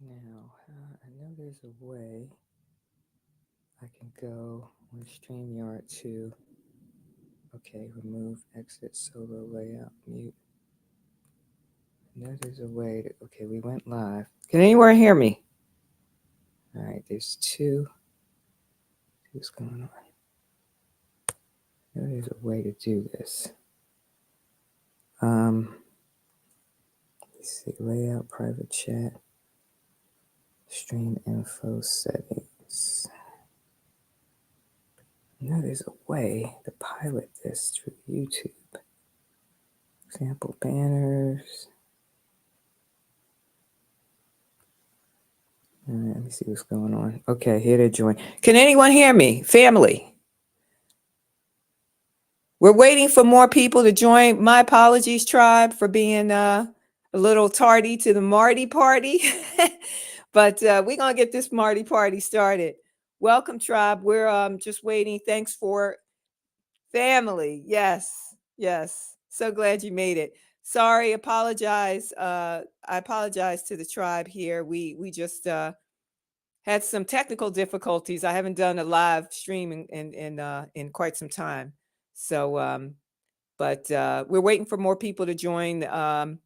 Now, I know there's a way I can go on StreamYard to, okay, remove, exit, solo, layout, mute. I know there's a way to, okay, we went live. Can anyone hear me? All right, there's two. What's going on? I know there's a way to do this. Let's see, layout, private chat, stream info settings. I know there's a way to pilot this through YouTube. Example banners. All right, let me see what's going on. Okay, here to join. Can anyone hear me? Family. We're waiting for more people to join. My apologies, tribe, for being a little tardy to the Marty party. But we're going to get this Marty party started. Welcome, tribe. We're just waiting. Thanks for family. Yes, yes. So glad you made it. Sorry, apologize. I apologize to the tribe here. We just had some technical difficulties. I haven't done a live stream in quite some time. So, but we're waiting for more people to join.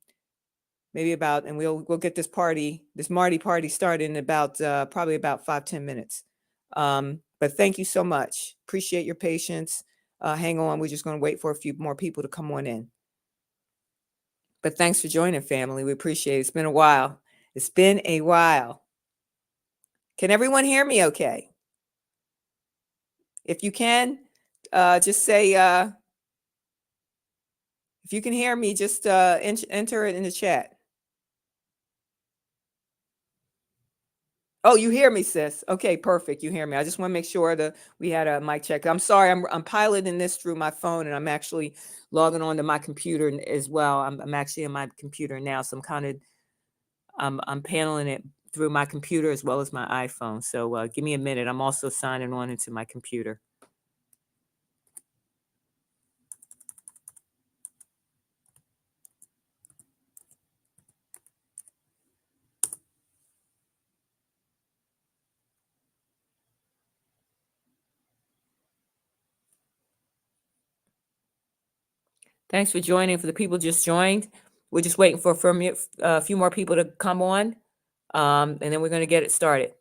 Maybe about, and we'll get this Marty party started in about probably about 5-10 minutes. But thank you so much. Appreciate your patience. Hang on, we're just going to wait for a few more people to come on in. But thanks for joining, family. We appreciate it. It's been a while. It's been a while. Can everyone hear me okay? If you can, just say, if you can hear me, just enter it in the chat. Oh, you hear me, sis? Okay, perfect. You hear me. I just want to make sure that we had a mic check. I'm sorry, I'm piloting this through my phone, and I'm actually logging on to my computer as well. I'm actually on my computer now, so I'm paneling it through my computer as well as my iPhone. So give me a minute. I'm also signing on into my computer. Thanks for joining. For the people just joined, we're just waiting for a few more people to come on, and then we're going to get it started.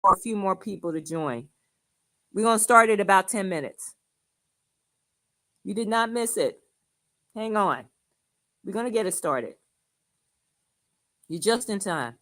for a few more people to join. We're going to start in about 10 minutes. You did not miss it. Hang on. We're going to get it started. You're just in time.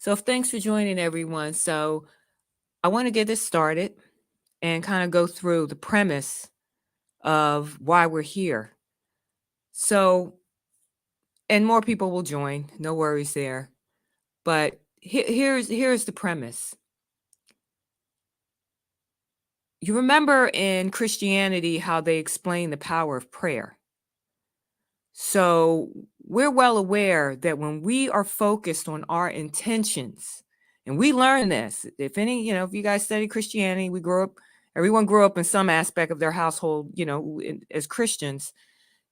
So thanks for joining, everyone. So I want to get this started and kind of go through the premise of why we're here. So, and more people will join, no worries there. But here's the premise. You remember in Christianity how they explain the power of prayer. So we're well aware that when we are focused on our intentions, and we learn this, if you guys study Christianity, everyone grew up in some aspect of their household, as Christians.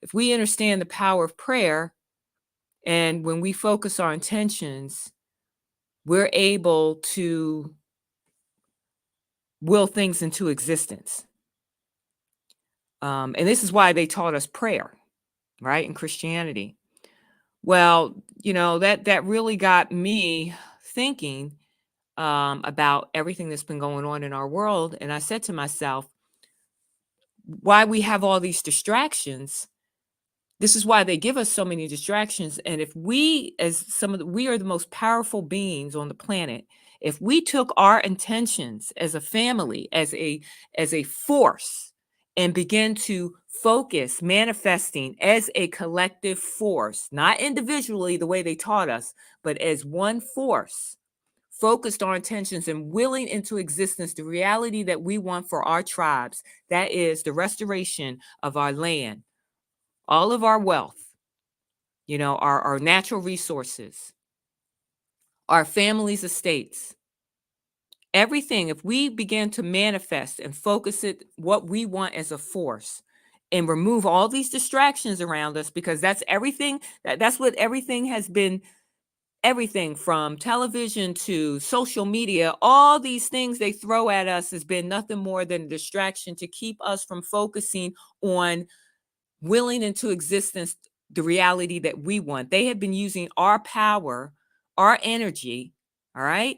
If we understand the power of prayer, and when we focus our intentions, we're able to will things into existence. And this is why they taught us prayer, right, in Christianity. Well, that really got me thinking about everything that's been going on in our world. And I said to myself, why we have all these distractions. This is why they give us so many distractions. And if we, we are the most powerful beings on the planet. If we took our intentions as a family, as a force, and begin to focus manifesting as a collective force, not individually the way they taught us, but as one force, focused our intentions and willing into existence the reality that we want for our tribes, that is the restoration of our land, all of our wealth, our natural resources, our families' estates, everything. If we begin to manifest and focus it, what we want as a force, and remove all these distractions around us, because that's everything, that's what everything has been, everything from television to social media, all these things they throw at us has been nothing more than a distraction to keep us from focusing on willing into existence the reality that we want. They have been using our power, our energy, all right,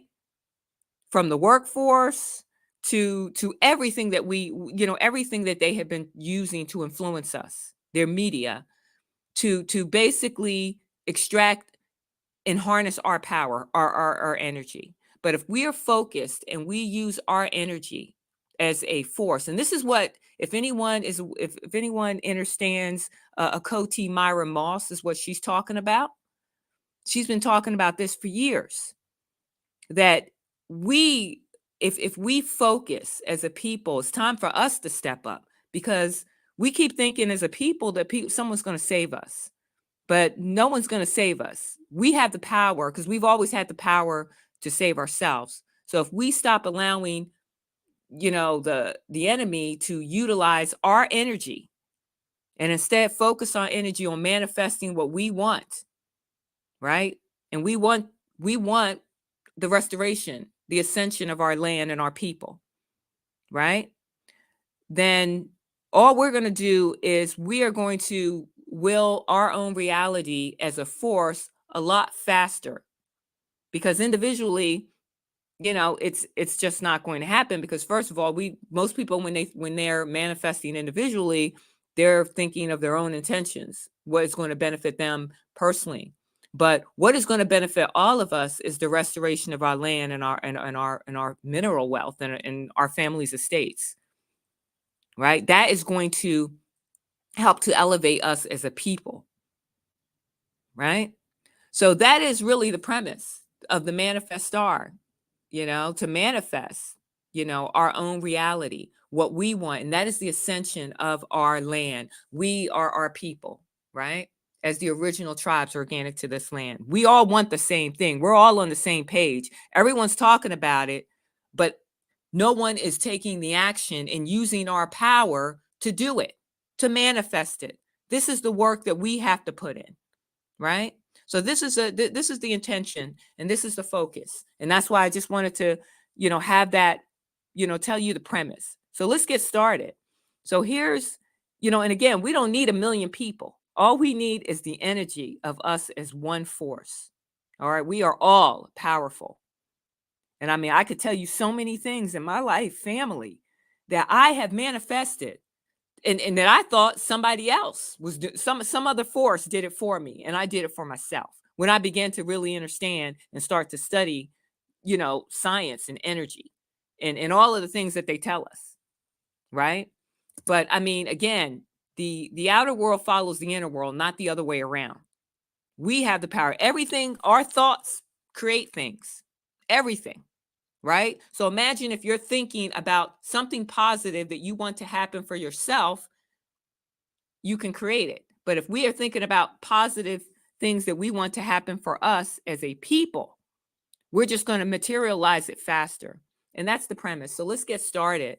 from the workforce to everything that everything that they have been using to influence us, their media, to basically extract and harness our power, our energy. But if we are focused and we use our energy as a force, and this is what, if anyone understands a Coach Myra Moss, is what she's talking about. She's been talking about this for years, that if we focus as a people, it's time for us to step up, because we keep thinking as a people that someone's going to save us. But no one's going to save us. We have the power, because we've always had the power to save ourselves. So if we stop allowing, the enemy to utilize our energy, and instead focus our energy on manifesting what we want, right? And we want the restoration, the ascension of our land and our people, right? Then all we're going to do is we are going to will our own reality as a force a lot faster, because individually, it's just not going to happen. Because first of all, most people, when they're manifesting individually, they're thinking of their own intentions, what is going to benefit them personally. But what is going to benefit all of us is the restoration of our land and our mineral wealth and our families' estates, right? That is going to help to elevate us as a people, right? So that is really the premise of the ManifeStar, to manifest, our own reality, what we want. And that is the ascension of our land. We are our people, right? As the original tribes organic to this land. We all want the same thing. We're all on the same page. Everyone's talking about it, but no one is taking the action and using our power to do it, to manifest it. This is the work that we have to put in, right? So this is the intention, and this is the focus. And that's why I just wanted to, have that, tell you the premise. So let's get started. So here's, and again, we don't need 1 million people. All we need is the energy of us as one force. All right. We are all powerful. And I mean, I could tell you so many things in my life, family, that I have manifested, and that I thought somebody else was some other force did it for me, and I did it for myself. when I began to really understand and start to study, science and energy and all of the things that they tell us, right? But I mean, again, the outer world follows the inner world, not the other way around. We have the power. Everything, our thoughts create things, everything, right? So imagine if you're thinking about something positive that you want to happen for yourself, you can create it. But if we are thinking about positive things that we want to happen for us as a people, we're just going to materialize it faster. And that's the premise. So let's get started.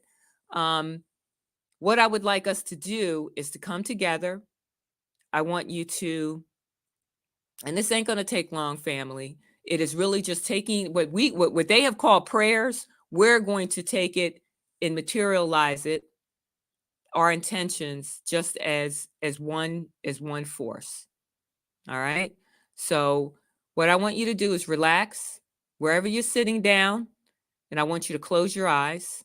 What I would like us to do is to come together. I want you to, and this ain't going to take long, family. It is really just taking what they have called prayers. We're going to take it and materialize it, our intentions, just as one force. All right. So what I want you to do is relax wherever you're sitting down, and I want you to close your eyes.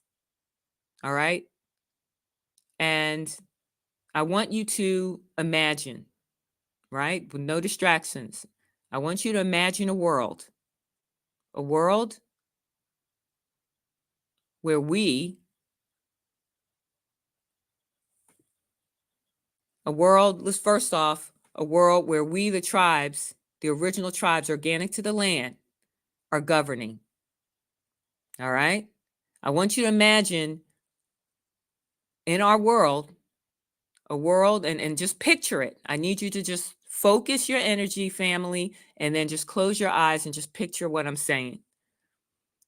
All right. And I want you to imagine, right, with no distractions. I want you to imagine a world where let's first off, a world where we, the tribes, the original tribes organic to the land, are governing. All right. I want you to imagine in our world, a world, and just picture it. I need you to just focus your energy, family, and then just close your eyes and just picture what I'm saying.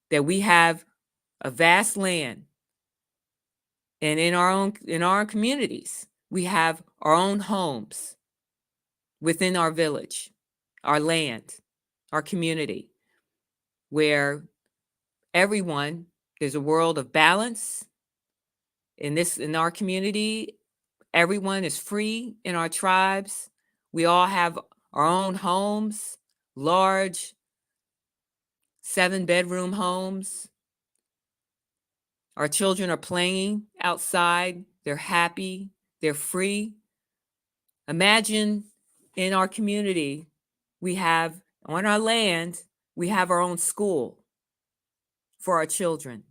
That we have a vast land, and in our communities, we have our own homes within our village, our land, our community, where there's a world of balance in our community. Everyone is free in our tribes. We all have our own homes, large 7-bedroom homes. Our children are playing outside. They're happy. They're free. Imagine in our community, on our land, we have our own school for our children.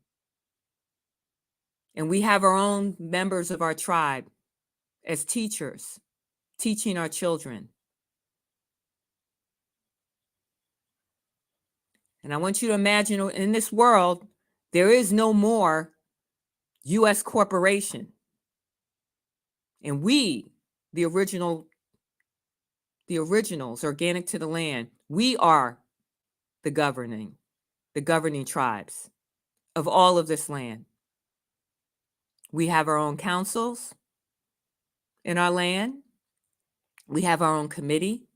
And we have our own members of our tribe as teachers, teaching our children. And I want you to imagine in this world, there is no more U.S. corporation. And we, the originals, organic to the land, we are the governing tribes of all of this land. We have our own councils in our land. We have our own committee.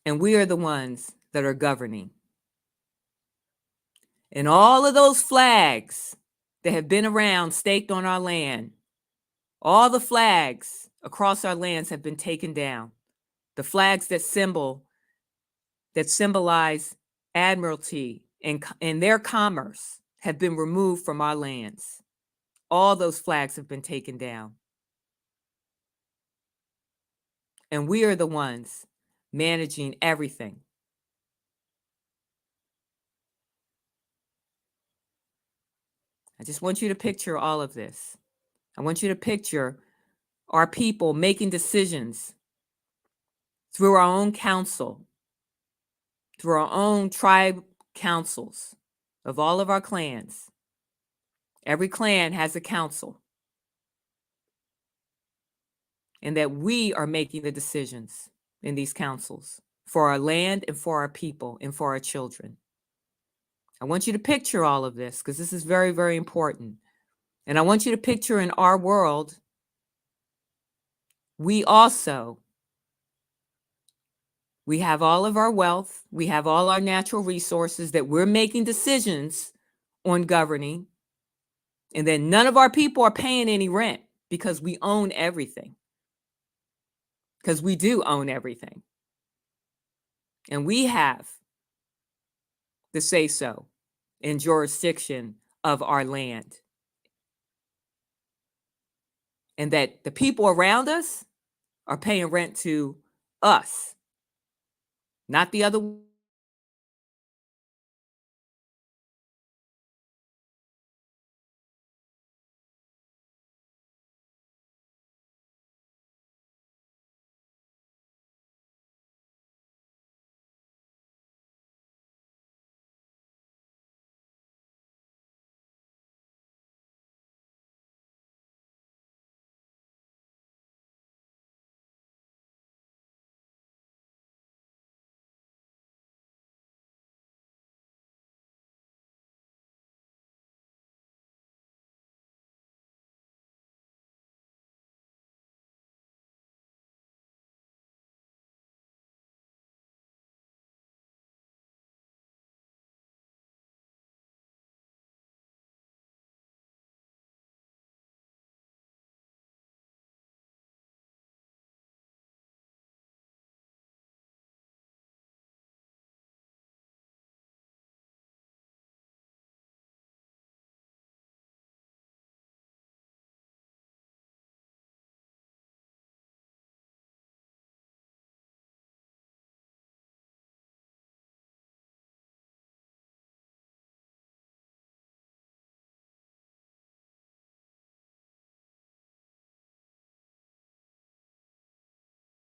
And we are the ones that are governing. And all of those flags that have been around, staked on our land, all the flags across our lands have been taken down. The flags that symbolize admiralty and their commerce have been removed from our lands. All those flags have been taken down. And we are the ones managing everything. I just want you to picture all of this. I want you to picture our people making decisions through our own council, through our own tribe councils of all of our clans. Every clan has a council. And that we are making the decisions in these councils for our land and for our people and for our children. I want you to picture all of this because this is very, very important. And I want you to picture in our world, we have all of our wealth, we have all our natural resources that we're making decisions on governing. And then none of our people are paying any rent because we own everything. Because we do own everything. And we have the say-so in jurisdiction of our land. And that the people around us are paying rent to Us, not the other.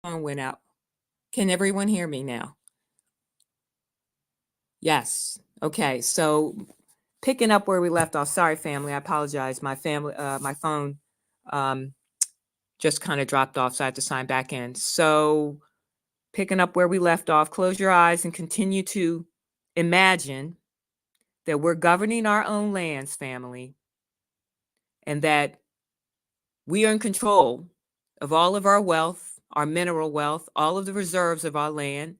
Phone went out. Can everyone hear me now? Yes. Okay. So picking up where we left off. Sorry, family. I apologize. My phone just kind of dropped off, so I had to sign back in. So picking up where we left off, close your eyes and continue to imagine that we're governing our own lands, family, and that we are in control of all of our wealth, our mineral wealth, all of the reserves of our land,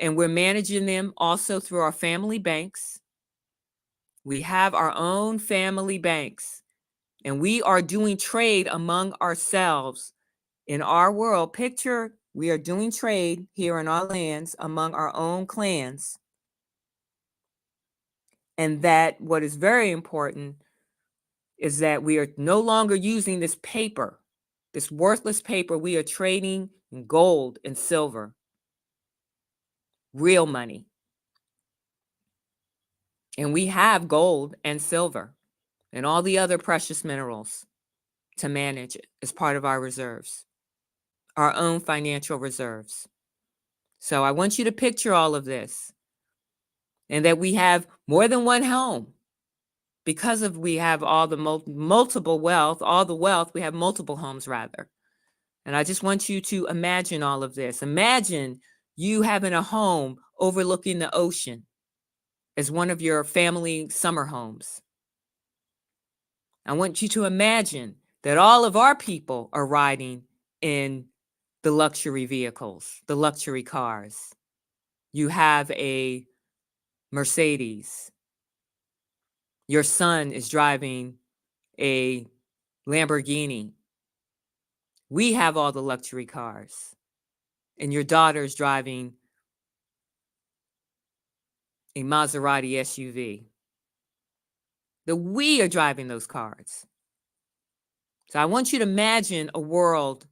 and we're managing them also through our family banks. We have our own family banks, and we are doing trade among ourselves in our world. Picture we are doing trade here in our lands among our own clans. And that what is very important is that we are no longer using this paper, this worthless paper. We are trading in gold and silver, real money. And we have gold and silver and all the other precious minerals to manage as part of our reserves, our own financial reserves. So I want you to picture all of this, and that we have more than one home. Because of we have all the multiple wealth, all the wealth, we have multiple homes rather. And I just want you to imagine all of this. Imagine you having a home overlooking the ocean as one of your family summer homes. I want you to imagine that all of our people are riding in the luxury vehicles, the luxury cars. You have a Mercedes. Your son is driving a Lamborghini. We have all the luxury cars. And your daughter's driving a Maserati SUV. We are driving those cars. So I want you to imagine a world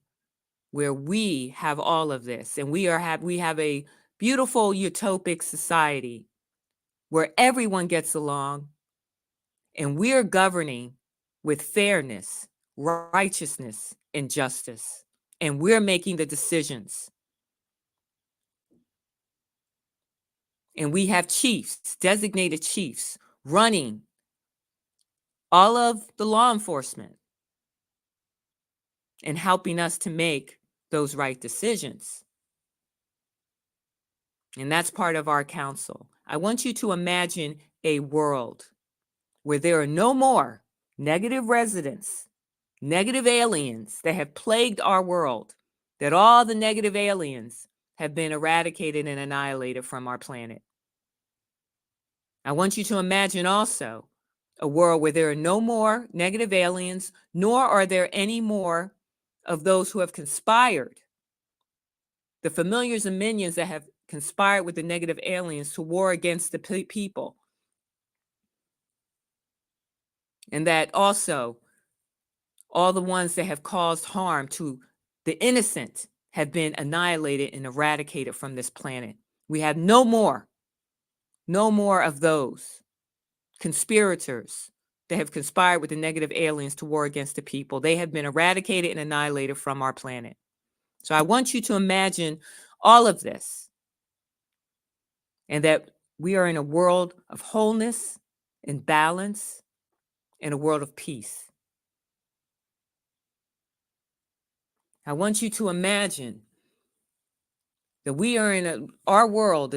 where we have all of this, and we have a beautiful utopic society where everyone gets along, and we are governing with fairness, righteousness, and justice. And we're making the decisions. And we have chiefs, designated chiefs, running all of the law enforcement and helping us to make those right decisions. And that's part of our council. I want you to imagine a world where there are no more negative residents, negative aliens that have plagued our world, that all the negative aliens have been eradicated and annihilated from our planet. I want you to imagine also a world where there are no more negative aliens, nor are there any more of those who have conspired, the familiars and minions that have conspired with the negative aliens to war against the people. And that also all the ones that have caused harm to the innocent have been annihilated and eradicated from this planet. We have no more of those conspirators that have conspired with the negative aliens to war against the people. They have been eradicated and annihilated from our planet. So I want you to imagine all of this, and that we are in a world of wholeness and balance, in a world of peace. I want you to imagine that we're in a world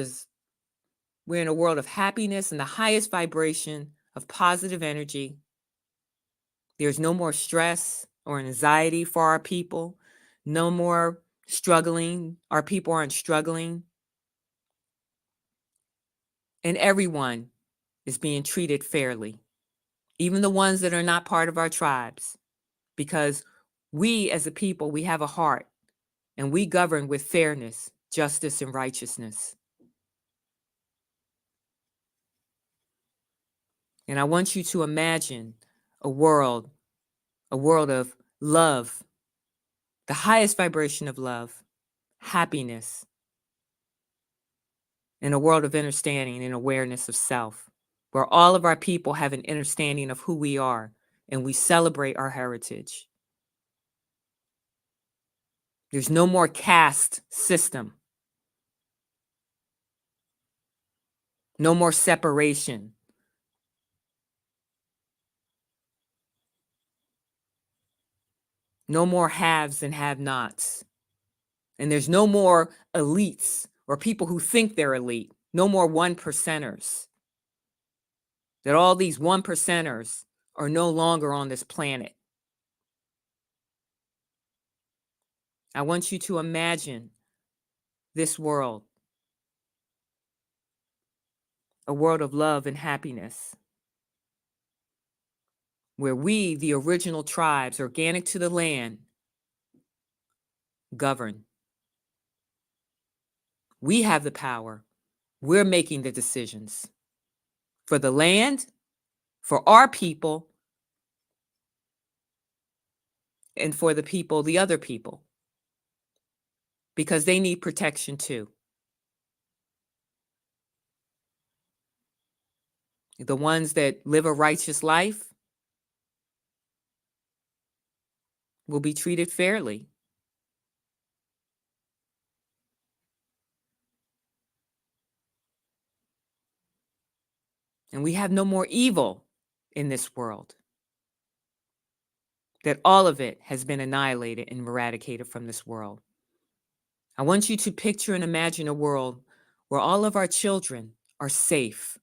of happiness and the highest vibration of positive energy. There's no more stress or anxiety for our people, no more struggling. Our people aren't struggling. And everyone is being treated fairly, even the ones that are not part of our tribes, because we as a people, we have a heart, and we govern with fairness, justice, and righteousness. And I want you to imagine a world of love, the highest vibration of love, happiness, and a world of understanding and awareness of self, where all of our people have an understanding of who we are, and we celebrate our heritage. There's no more caste system, no more separation. No more haves and have-nots. And there's no more elites or people who think they're elite. No more one percenters. That all these one percenters are no longer on this planet. I want you to imagine this world, a world of love and happiness, where we, the original tribes, organic to the land, govern. We have the power. We're making the decisions for the land, for our people, and for the people, the other people, because they need protection too. The ones that live a righteous life will be treated fairly. And we have no more evil in this world. That all of it has been annihilated and eradicated from this world. I want you to picture and imagine a world where all of our children are safe.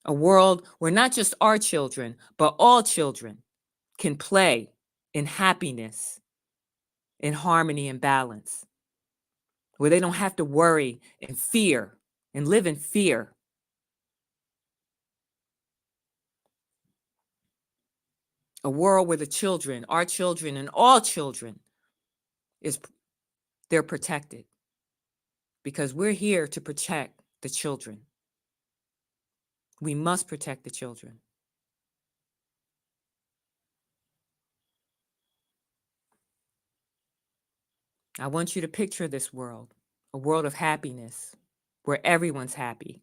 A world where not just our children, but all children can play in happiness, in harmony and balance. Where they don't have to worry and fear and live in fear. A world where the children, our children, and all children, they're protected. Because we're here to protect the children. We must protect the children. I want you to picture this world, a world of happiness, where everyone's happy.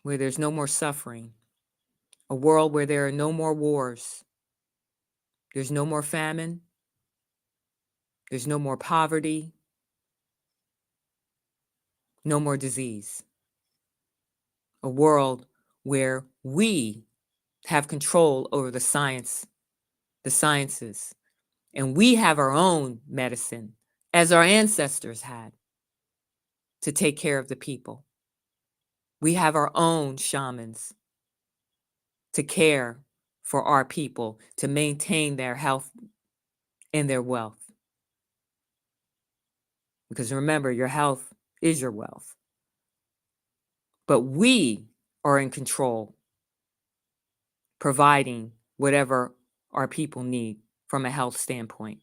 Where there's no more suffering. A world where there are no more wars. There's no more famine. There's no more poverty. No more disease. A world where we have control over the sciences, and we have our own medicine, as our ancestors had, to take care of the people. We have our own shamans to care for our people, to maintain their health and their wealth. Because remember, your health is your wealth. But we are in control, providing whatever our people need from a health standpoint,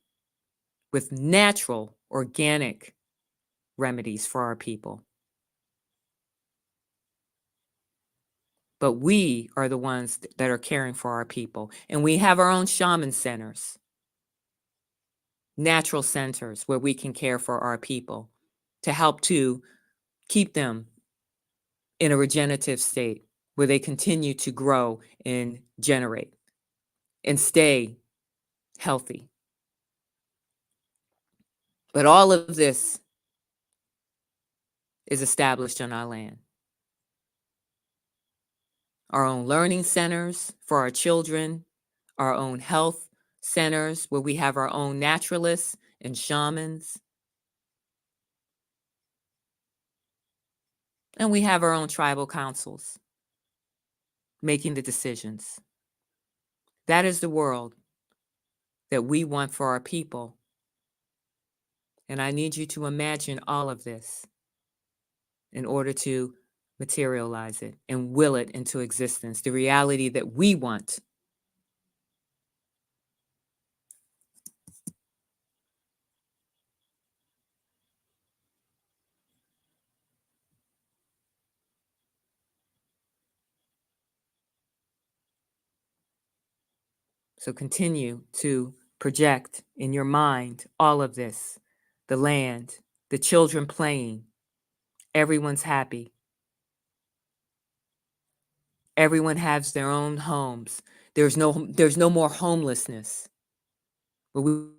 with natural, organic remedies for our people. but we are the ones that are caring for our people. And we have our own shaman centers, natural centers where we can care for our people to help to keep them in a regenerative state where they continue to grow and generate and stay healthy. But all of this is established on our land. Our own learning centers for our children, our own health centers where we have our own naturalists and shamans, and we have our own tribal councils making the decisions. That is the world that we want for our people. And I need you to imagine all of this in order to materialize it and will it into existence, the reality that we want. So continue to project in your mind all of this, the land, the children playing, everyone's happy. Everyone has their own homes. There's no more homelessness. But we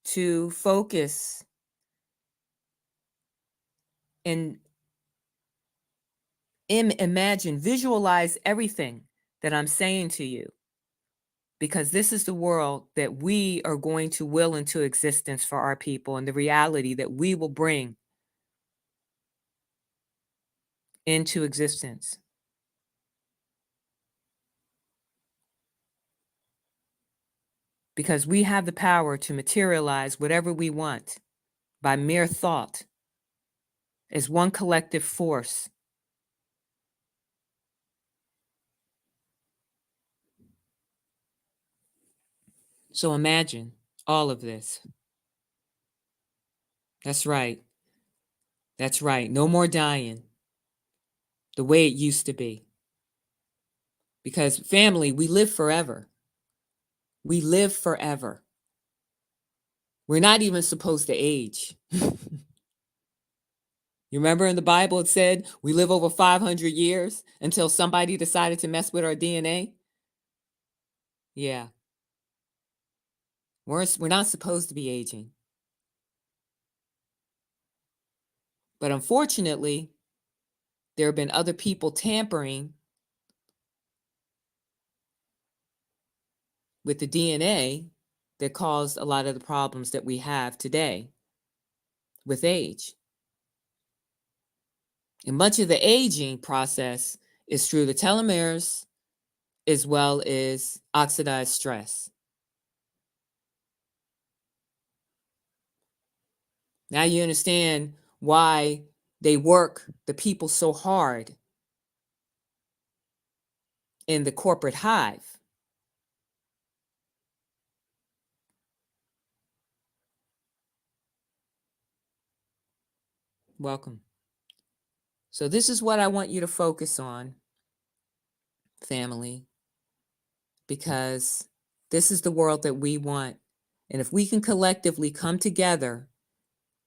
to focus and imagine, visualize everything that I'm saying to you, because this is the world that we are going to will into existence for our people and the reality that we will bring into existence. Because we have the power to materialize whatever we want by mere thought as one collective force. So imagine all of this. That's right. That's right. No more dying the way it used to be. Because family, we live forever. We live forever. We're not even supposed to age. You remember in the Bible it said we live over 500 years until somebody decided to mess with our DNA? Yeah. We're not supposed to be aging. But unfortunately, there have been other people tampering with the DNA that caused a lot of the problems that we have today with age. And much of the aging process is through the telomeres as well as oxidized stress. Now you understand why they work the people so hard in the corporate hive. Welcome. So this is what I want you to focus on, family, because this is the world that we want. And if we can collectively come together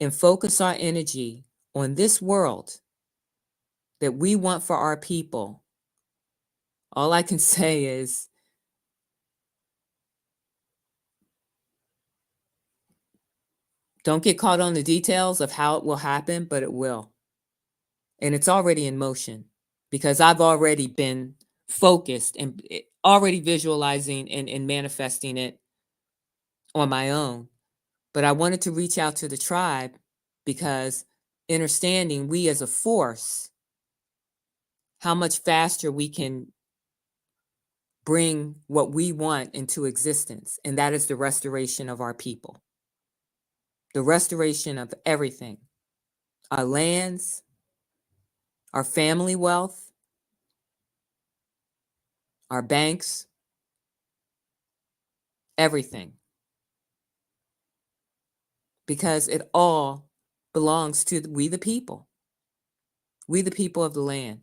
and focus our energy on this world that we want for our people, all I can say is don't get caught on the details of how it will happen, but it will. And it's already in motion because I've already been focused and already visualizing and manifesting it on my own. But I wanted to reach out to the tribe because understanding we as a force, how much faster we can bring what we want into existence. And that is the restoration of our people, the restoration of everything, our lands, our family wealth, our banks, everything. Because it all belongs to we the people of the land,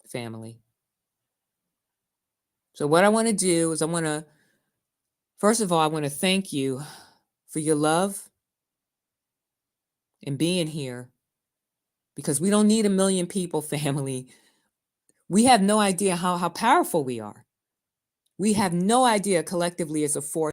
family. So what I want to do is first of all, I want to thank you for your love and being here, because we don't need 1 million people, family. We have no idea how powerful we are. We have no idea collectively as a force